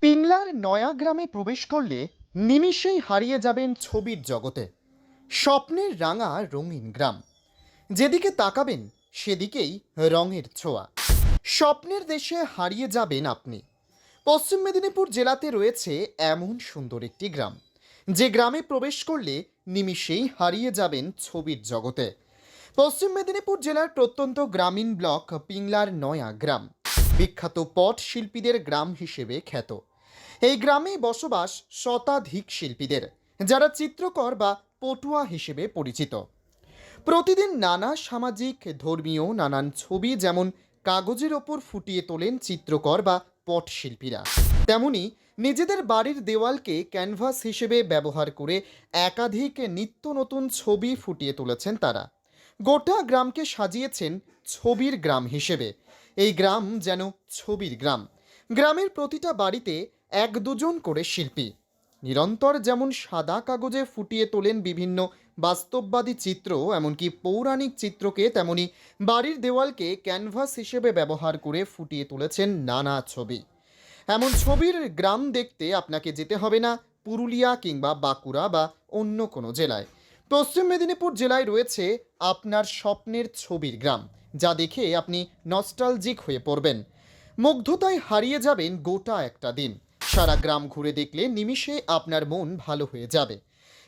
পিংলার নয়া গ্রামে প্রবেশ করলে নিমিষেই হারিয়ে যাবেন ছবির জগতে। স্বপ্নের রাঙা রঙিন গ্রাম, যেদিকে তাকাবেন সেদিকেই রঙের ছোঁয়া। স্বপ্নের দেশে হারিয়ে যাবেন আপনি। পশ্চিম মেদিনীপুর জেলাতে রয়েছে এমন সুন্দর একটি গ্রাম, যে গ্রামে প্রবেশ করলে নিমিষেই হারিয়ে যাবেন ছবির জগতে। পশ্চিম মেদিনীপুর জেলার প্রত্যন্ত গ্রামীণ ব্লক পিংলার নয়া গ্রাম বিখ্যাত পট শিল্পীদের গ্রাম হিসেবে খ্যাত। এই গ্রামে বসবাস শতাধিক শিল্পীদের, যারা চিত্রকর বা পটুয়া হিসেবে পরিচিত। প্রতিদিন নানা সামাজিক ধর্মীয় নানান ছবি যেমন কাগজের ওপর ফুটিয়ে তোলেন চিত্রকর বা পট শিল্পীরা, তেমনি নিজেদের বাড়ির দেওয়ালকে ক্যানভাস হিসেবে ব্যবহার করে একাধিক নিত্য নতুন ছবি ফুটিয়ে তুলেছেন তারা। গোটা গ্রামকে সাজিয়েছেন ছবির গ্রাম হিসেবে। এই গ্রাম যেন ছবির গ্রাম। গ্রামের প্রতিটা বাড়িতে এক দুজন করে শিল্পী নিরন্তর যেমন সাদা কাগজে ফুটিয়ে তোলেন বিভিন্ন বাস্তববাদী চিত্র, এমনকি পৌরাণিক চিত্রকে, তেমনি বাড়ির দেওয়ালকে ক্যানভাস হিসেবে ব্যবহার করে ফুটিয়ে তুলেছেন নানা ছবি। এমন ছবির গ্রাম দেখতে আপনাকে যেতে হবে না পুরুলিয়া কিংবা বাঁকুড়া বা অন্য কোনো জেলায়। পশ্চিম মেদিনীপুর জেলায় রয়েছে আপনার স্বপ্নের ছবির গ্রাম, যা দেখে আপনি নস্টালজিক হয়ে পড়বেন। মুগ্ধতায় হারিয়ে যাবেন গোটা একটা দিন। সারা গ্রাম ঘুরে দেখলে নিমিষে আপনার মন ভালো হয়ে যাবে।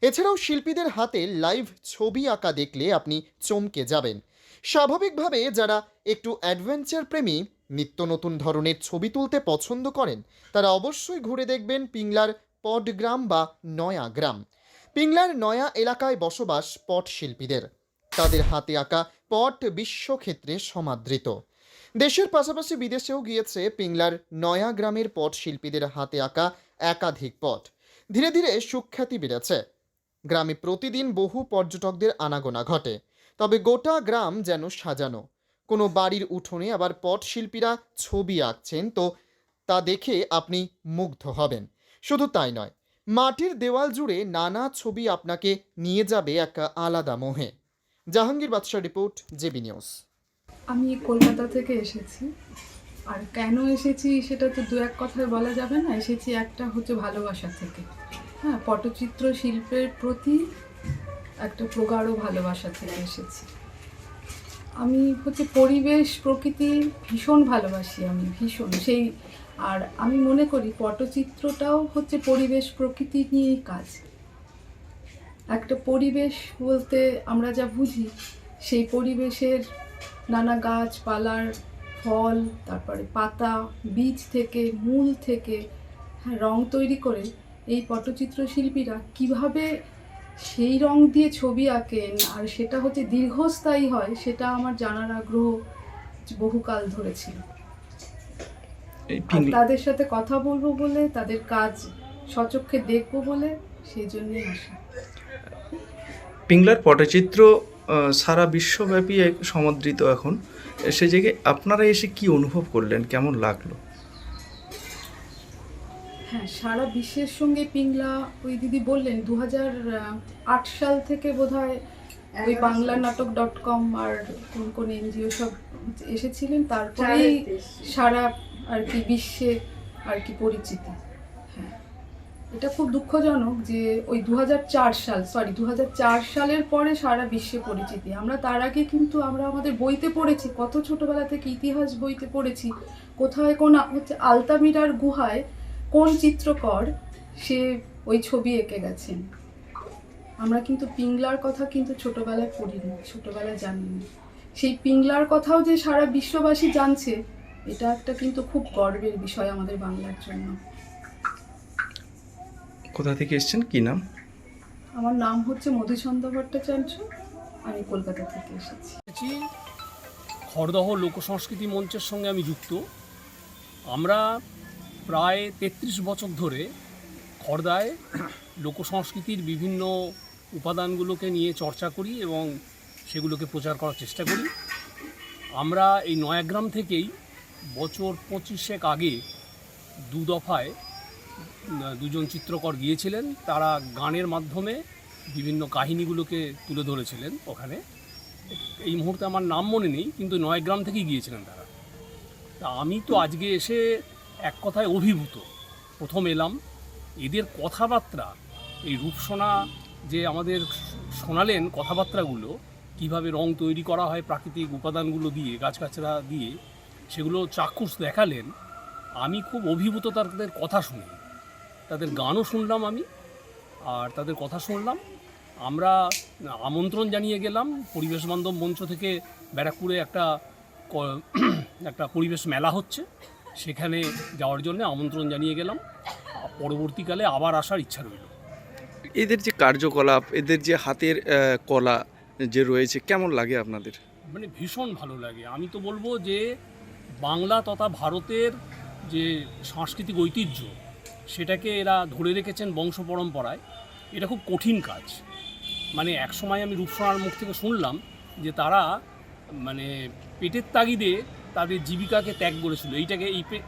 এছাড়াও শিল্পীদের হাতে লাইভ ছবি আঁকা দেখলে আপনি চমকে যাবেন। স্বাভাবিকভাবে যারা একটু অ্যাডভেঞ্চার প্রেমী, নিত্য নতুন ধরনের ছবি তুলতে পছন্দ করেন, তারা অবশ্যই ঘুরে দেখবেন পিংলার পটগ্রাম বা নয়া গ্রাম। পিংলার নয়া এলাকায় বসবাস পট শিল্পীদের। তাদের হাতে আঁকা পট বিশ্বক্ষেত্রে সমাদৃত। দেশের পাশাপাশি বিদেশেও গিয়েছে পিংলার নয়া গ্রামের পট শিল্পীদের হাতে আঁকা একাধিক পট। ধীরে ধীরে সুখ্যাতি বেড়েছে। গ্রামে প্রতিদিন বহু পর্যটকদের আনাগোনা ঘটে। তবে গোটা গ্রাম যেন সাজানো। কোনো বাড়ির উঠোনে আবার পট শিল্পীরা ছবি আঁকছেন, তো তা দেখে আপনি মুগ্ধ হবেন। শুধু তাই নয়, মাটির দেওয়াল জুড়ে নানা ছবি আপনাকে নিয়ে যাবে এক আলাদা মোহে। জাহাঙ্গীর বাদশাহ রিপোর্ট, জেবি নিউজ। আমি কলকাতা থেকে এসেছি। আর কেন এসেছি সেটা তো দু এক কথায় বলা যাবে না। এসেছি একটা হচ্ছে ভালোবাসা থেকে। হ্যাঁ, পটচিত্র শিল্পের প্রতি একটা প্রগাঢ় ভালোবাসা থেকে এসেছি। আমি হচ্ছে পরিবেশ প্রকৃতি ভীষণ ভালোবাসি, আমি ভীষণ সেই। আর আমি মনে করি পটচিত্রটাও হচ্ছে পরিবেশ প্রকৃতি নিয়েই কাজ। একটা পরিবেশ বলতে আমরা যা বুঝি, সেই পরিবেশের নানা গাছপালার ফল, তারপরে পাতা, বীজ থেকে মূল থেকে রং তৈরি করে এই পটচিত্র শিল্পীরা কিভাবে সেই রং দিয়ে ছবি আঁকেন আর সেটা হচ্ছে দীর্ঘস্থায়ী হয়, সেটা আমার জানার আগ্রহ বহুকাল ধরে ছিল। আর তাদের সাথে কথা বলবো বলে, তাদের কাজ সচক্ষে দেখবো বলে, সেই জন্যই আসা। পিংলার পটচিত্র সারা বিশ্বব্যাপী এক সমাদৃত এখন। সে জায়গায় আপনারা এসে কি অনুভব করলেন, কেমন লাগলো? হ্যাঁ, সারা বিশ্বের সঙ্গে পিংলা, ওই দিদি বললেন 2008 সাল থেকে বোধহয় ওই বাংলানাটক.com আর কোন কোন এনজিও সব এসেছিলেন, তারপরেই সারা আর কি বিশ্বে আর কি পরিচিতি। হ্যাঁ, এটা খুব দুঃখজনক যে ওই 2004 সালের পরে সারা বিশ্বে পরিচিতি। আমরা তার আগে কিন্তু আমরা আমাদের বইতে পড়েছি, কত ছোটবেলা থেকে ইতিহাস বইতে পড়েছি, কোথায় কোন হচ্ছে আলতামিরার গুহায় কোন চিত্রকর সে ওই ছবি এঁকে গেছেন। আমরা কিন্তু পিংলার কথা কিন্তু ছোটবেলায় পড়িনি, ছোটবেলায় জানিনি। সেই পিংলার কথাও যে সারা বিশ্ববাসী জানছে, এটা একটা কিন্তু খুব গর্বের বিষয় আমাদের বাংলার জন্য। কোথা থেকে এসেছেন, কি নাম? আমার নাম হচ্ছে মধুচন্দ্র ভট্টাচার্য, আমি কলকাতা থেকে এসেছি। খড়দহ লোক সংস্কৃতি মঞ্চের সঙ্গে আমি যুক্ত। আমরা প্রায় 33 বছর ধরে খড়দায় লোক সংস্কৃতির বিভিন্ন উপাদানগুলোকে নিয়ে চর্চা করি এবং সেগুলোকে প্রচার করার চেষ্টা করি। আমরা এই নয়াগ্রাম থেকেই বছর 25 আগে দু দফায় দুজন চিত্রকর গিয়েছিলেন। তারা গানের মাধ্যমে বিভিন্ন কাহিনীগুলোকে তুলে ধরেছিলেন ওখানে। এই মুহূর্তে আমার নাম মনে নেই, কিন্তু নয়াগ্রাম থেকেই গিয়েছিলেন তারা। তা আমি তো আজকে এসে এক কথায় অভিভূত প্রথম এলাম, এদের কথাবার্তা, এই রূপসোনা যে আমাদের শোনালেন কথাবার্তাগুলো, কিভাবে রং তৈরি করা হয় প্রাকৃতিক উপাদানগুলো দিয়ে, গাছগাছরা দিয়ে, সেগুলো চাক্ষুষ দেখালেন। আমি খুব অভিভূত তাদের কথা শুনে, তাদের গানও শুনলাম আমি, আর তাদের কথা শুনলাম। আমরা আমন্ত্রণ জানিয়ে গেলাম পরিবেশ বান্ধব মঞ্চ থেকে, ব্যারাকপুরে একটা পরিবেশ মেলা হচ্ছে, সেখানে যাওয়ার জন্য আমন্ত্রণ জানিয়ে গেলাম। পরবর্তীকালে আবার আসার ইচ্ছা রইল। এদের যে কার্যকলাপ, এদের যে হাতের কলা যে রয়েছে, কেমন লাগে আপনাদের? মানে ভীষণ ভালো লাগে। আমি তো বলবো যে বাংলা তথা ভারতের যে সাংস্কৃতিক ঐতিহ্য, সেটাকে এরা ধরে রেখেছেন বংশ পরম্পরায়। এটা খুব কঠিন কাজ। মানে এক সময় আমি রূপসোনার মুখ থেকে শুনলাম যে তারা মানে পেটের তাগিদে তাদের জীবিকাকে ত্যাগ করেছিল,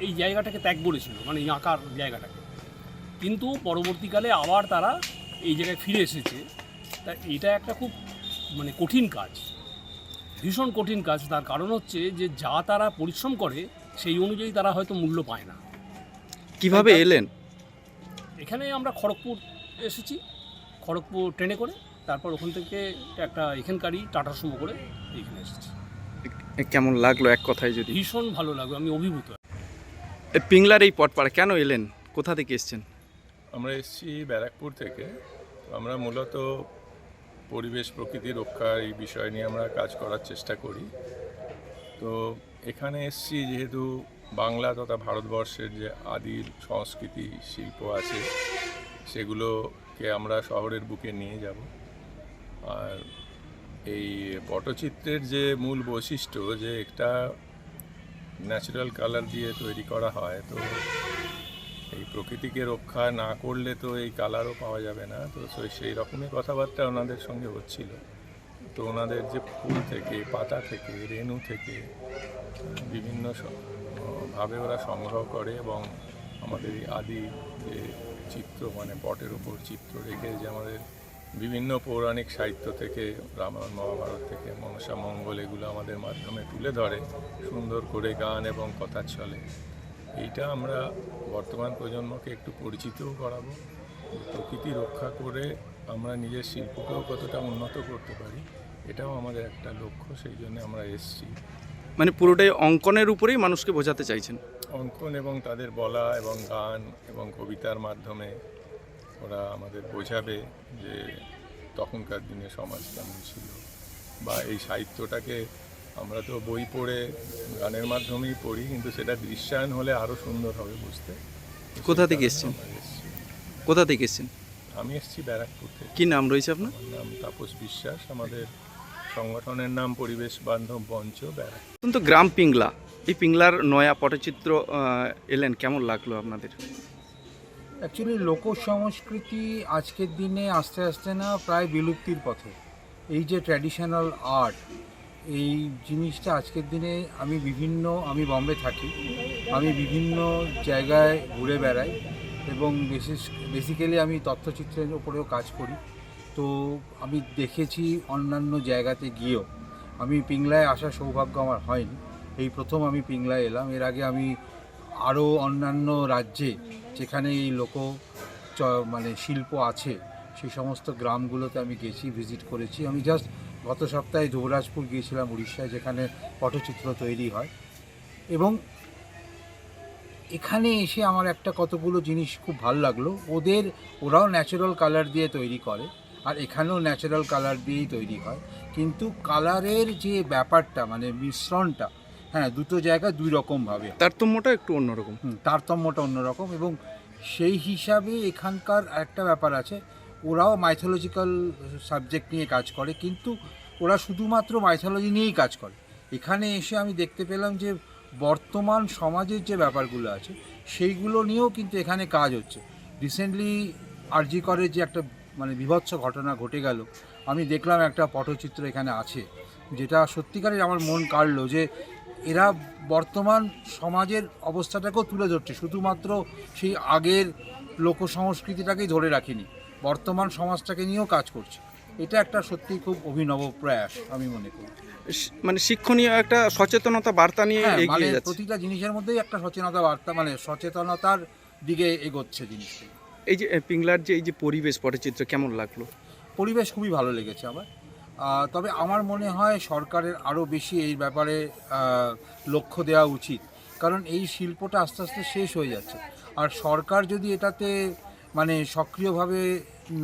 এই জায়গাটাকে ত্যাগ করেছিল, মানে এই আঁকার জায়গাটাকে। কিন্তু পরবর্তীকালে আবার তারা এই জায়গায় ফিরে এসেছে। তা এটা একটা খুব মানে কঠিন কাজ, ভীষণ কঠিন কাজ। তার কারণ হচ্ছে যে যা তারা পরিশ্রম করে সেই অনুযায়ী তারা হয়তো মূল্য পায় না। কিভাবে এলেন? এখানে আমরা খড়গপুর এসেছি, খড়গপুর ট্রেনে করে, তারপর ওখান থেকে একটা এখানকারই টাটা সুমো করে এখানে এসেছি। কেমন লাগলো এক কথায় যদি? ভীষণ ভালো লাগলো, আমি অভিভূত। পিংলার এই পটপাড়া কেন এলেন? কোথা থেকে এসছেন? আমরা এসেছি ব্যারাকপুর থেকে। আমরা মূলত পরিবেশ প্রকৃতি রক্ষার এই বিষয় নিয়ে আমরা কাজ করার চেষ্টা করি। তো এখানে এসেছি যেহেতু বাংলা তথা ভারতবর্ষের যে আদি সংস্কৃতি শিল্প আছে, সেগুলোকে আমরা শহরের বুকে নিয়ে যাব। আর এই পটচিত্রের যে মূল বৈশিষ্ট্য, যে একটা ন্যাচারাল কালার দিয়ে তৈরি করা হয়, তো এই প্রকৃতিকে রক্ষা না করলে তো এই কালারও পাওয়া যাবে না। তো সেই রকমই কথাবার্তা ওনাদের সঙ্গে হচ্ছিল। তো ওনাদের যে ফুল থেকে, পাতা থেকে, রেণু থেকে বিভিন্ন ভাবে ওরা সংগ্রহ করে, এবং আমাদের এই আদি যে চিত্র, মানে পটের উপর চিত্র রেখে, যে আমাদের বিভিন্ন পৌরাণিক সাহিত্য থেকে, রামায়ণ মহাভারত থেকে, মনসা মঙ্গল, এগুলো আমাদের মাধ্যমে তুলে ধরে সুন্দর করে গান এবং কথার ছলে। এইটা আমরা বর্তমান প্রজন্মকে একটু পরিচিতও করাবো। প্রকৃতি রক্ষা করে আমরা নিজের শিল্পকেও কতটা উন্নত করতে পারি, এটাও আমাদের একটা লক্ষ্য। সেই জন্য আমরা এসেছি। মানে পুরোটাই অঙ্কনের উপরেই মানুষকে বোঝাতে চাইছেন? অঙ্কন এবং তাদের বলা এবং গান এবং কবিতার মাধ্যমে ওরা আমাদের বোঝাবে যে তখনকার দিনে সমাজ কেমন ছিল, বা এই সাহিত্যটাকে আমরা তো বই পড়ে গানের মাধ্যমেই পড়ি, কিন্তু সেটা দৃশ্যায়ন হলে আরও সুন্দর হবে বুঝতে। কোথা থেকে এসেছেন? কোথা থেকে এসেছেন? আমি এসেছি ব্যারাকপুর থেকে। কি নাম রয়েছে আপনার? আমার নাম তাপস বিশ্বাস। আমাদের সংগঠনের নাম পরিবেশ বান্ধব মঞ্চ ব্যারাকপুর। কিন্তু গ্রাম পিংলা, এই পিংলার নয়া পটচিত্র এলেন, কেমন লাগলো আপনাদের? অ্যাকচুয়ালি লোক সংস্কৃতি আজকের দিনে আস্তে আস্তে না প্রায় বিলুপ্তির পথে। এই যে ট্র্যাডিশনাল আর্ট, এই জিনিসটা আজকের দিনে আমি বম্বে থাকি, আমি বিভিন্ন জায়গায় ঘুরে বেড়াই, এবং বেসিক্যালি আমি তথ্যচিত্রের ওপরেও কাজ করি। তো আমি দেখেছি অন্যান্য জায়গাতে গিয়েও, আমি পিংলায় আসার সৌভাগ্য আমার হয়নি, এই প্রথম আমি পিংলায় এলাম। এর আগে আমি আরও অন্যান্য রাজ্যে যেখানে এই মানে শিল্প আছে, সেই সমস্ত গ্রামগুলোতে আমি গেছি, ভিজিট করেছি। আমি জাস্ট গত সপ্তাহে যুবরাজপুর গিয়েছিলাম উড়িষ্যায়, যেখানে পটচিত্র তৈরি হয়। এবং এখানে এসে আমার একটা কতগুলো জিনিস খুব ভালো লাগলো। ওরাও ন্যাচারাল কালার দিয়ে তৈরি করে, আর এখানেও ন্যাচারাল কালার দিয়েই তৈরি হয়, কিন্তু কালারের যে ব্যাপারটা, মানে মিশ্রণটা, হ্যাঁ, দুটো জায়গায় দুই রকমভাবে, তারতম্যটা একটু অন্যরকম। তারতম্যটা অন্যরকম। এবং সেই হিসাবে এখানকার একটা ব্যাপার আছে, ওরাও মাইথোলজিক্যাল সাবজেক্ট নিয়ে কাজ করে, কিন্তু ওরা শুধুমাত্র মাইথোলজি নিয়েই কাজ করে। এখানে এসে আমি দেখতে পেলাম যে বর্তমান সমাজের যে ব্যাপারগুলো আছে, সেইগুলো নিয়েও কিন্তু এখানে কাজ হচ্ছে। রিসেন্টলি আরজি করের যে একটা মানে বিভৎস ঘটনা ঘটে গেল, আমি দেখলাম একটা পটচিত্র এখানে আছে, যেটা সত্যিকারের আমার মন কাড়লো, যে এরা বর্তমান সমাজের অবস্থাটাকেও তুলে ধরছে, শুধুমাত্র সেই আগের লোক সংস্কৃতিটাকেই ধরে রাখেনি, বর্তমান সমাজটাকে নিয়েও কাজ করছে। এটা একটা সত্যি খুব অভিনব প্রয়াস আমি মনে করি। মানে শিক্ষণীয় একটা সচেতনতা বার্তা নিয়ে হ্যাঁ, মানে এগিয়ে যাচ্ছে। প্রতিটা জিনিসের মধ্যেই একটা সচেতনতা বার্তা, মানে সচেতনতার দিকে এগোচ্ছে জিনিসটা। এই যে পিংলার যে এই যে পরিবেশ পটচিত্র কেমন লাগলো? পরিবেশ খুবই ভালো লেগেছে আমার। তবে আমার মনে হয় সরকারের আরও বেশি এই ব্যাপারে লক্ষ্য দেওয়া উচিত, কারণ এই শিল্পটা আস্তে আস্তে শেষ হয়ে যাচ্ছে। আর সরকার যদি এটাতে মানে সক্রিয়ভাবে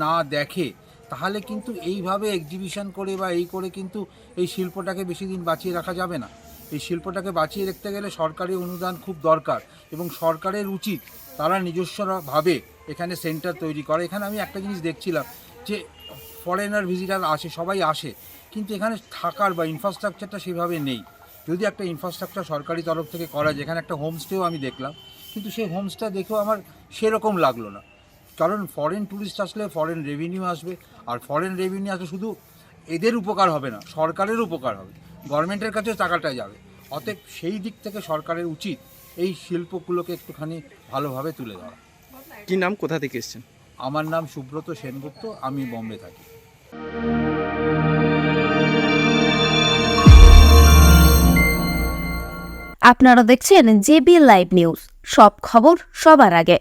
না দেখে, তাহলে কিন্তু এইভাবে এক্সিবিশন করে বা এই করে কিন্তু এই শিল্পটাকে বেশি দিন বাঁচিয়ে রাখা যাবে না। এই শিল্পটাকে বাঁচিয়ে রাখতে গেলে সরকারি অনুদান খুব দরকার, এবং সরকারের উচিত তারা নিজস্বভাবে এখানে সেন্টার তৈরি করে। এখানে আমি একটা জিনিস দেখছিলাম যে ফরেনার ভিজিটার আসে, সবাই আসে, কিন্তু এখানে থাকার বা ইনফ্রাস্ট্রাকচারটা সেভাবে নেই। যদি একটা ইনফ্রাস্ট্রাকচার সরকারি তরফ থেকে করা যায়, এখানে একটা হোমস্টেও আমি দেখলাম, কিন্তু সেই হোমস্টে দেখেও আমার সেরকম লাগলো না। কারণ ফরেন ট্যুরিস্ট আসলে ফরেন রেভিনিউ আসবে, আর ফরেন রেভিনিউ আসলে শুধু এদের উপকার হবে না, সরকারের উপকার হবে, গভর্নমেন্টের কাছেও টাকাটা যাবে। অতএব সেই দিক থেকে সরকারের উচিত এই শিল্পগুলোকে একটুখানি ভালোভাবে তুলে ধরা। কি নাম, কোথা থেকে এসেছেন? আমার নাম সুব্রত সেনগুপ্ত, আমি বোম্বে থাকি। আপনারা দেখছেন জেবি লাইভ নিউজ, সব খবর সবার আগে।